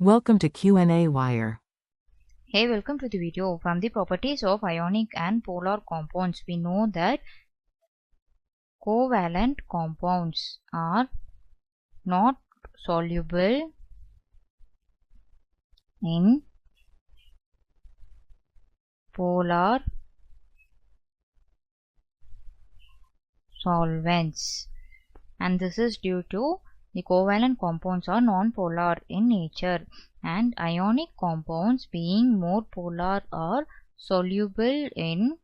Welcome to qnawire. Hey, welcome to the video. From the properties of ionic and polar compounds, we know that covalent compounds are not soluble in polar solvents, and this is due to the covalent compounds are non-polar in nature, and ionic compounds, being more polar, are soluble in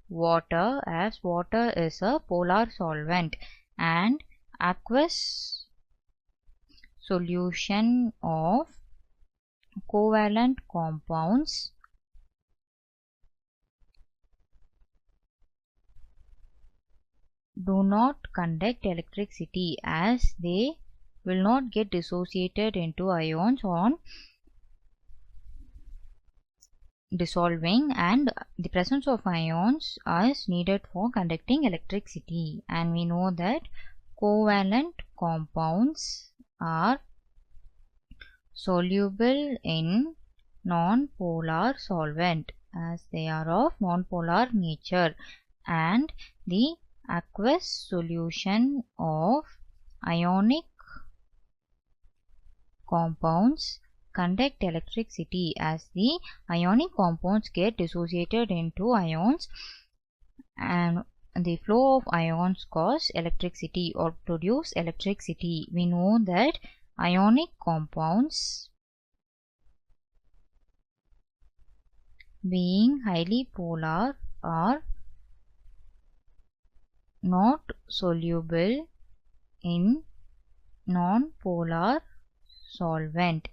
water, as water is a polar solvent, and aqueous solution of covalent compounds do not conduct electricity, as they will not get dissociated into ions on dissolving, and the presence of ions is needed for conducting electricity. And we know that covalent compounds are soluble in non-polar solvent, as they are of non-polar nature, and the aqueous solution of ionic compounds conduct electricity, as the ionic compounds get dissociated into ions, and the flow of ions cause electricity or produce electricity. We know that ionic compounds, being highly polar, are not soluble in non-polar solvent,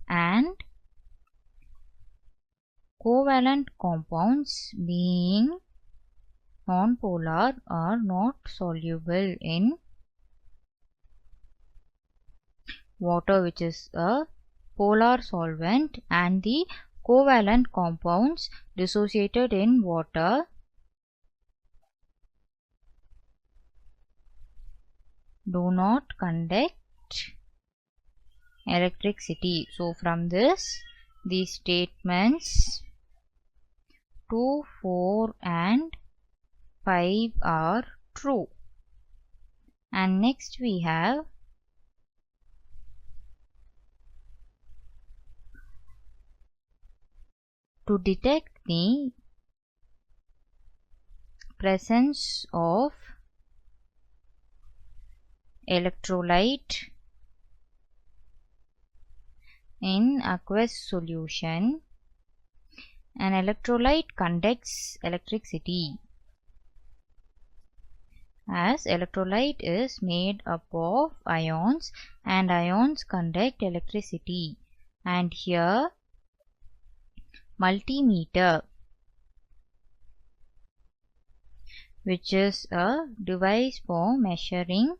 and covalent compounds, being non-polar, are not soluble in water, which is a polar solvent, and the covalent compounds dissociated in water do not conduct electricity. So from this, the statements 2, 4 and 5 are true. And next we have to detect the presence of electrolyte in aqueous solution. An electrolyte conducts electricity, as electrolyte is made up of ions, and ions conduct electricity. And here multimeter, which is a device for measuring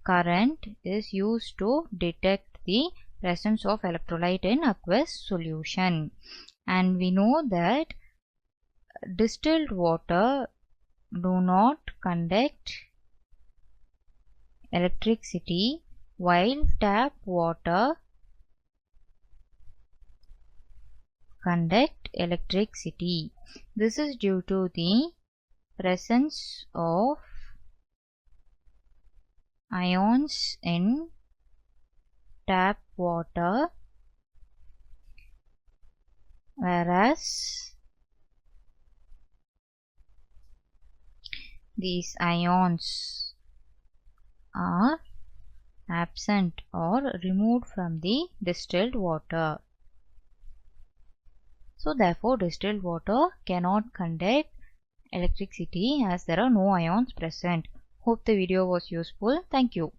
current, is used to detect the presence of electrolyte in aqueous solution. And we know that distilled water do not conduct electricity, while tap water conduct electricity. This is due to the presence of ions in tap water, whereas these ions are absent or removed from the distilled water. So therefore distilled water cannot conduct electricity, as there are no ions present. Hope the video was useful. Thank you.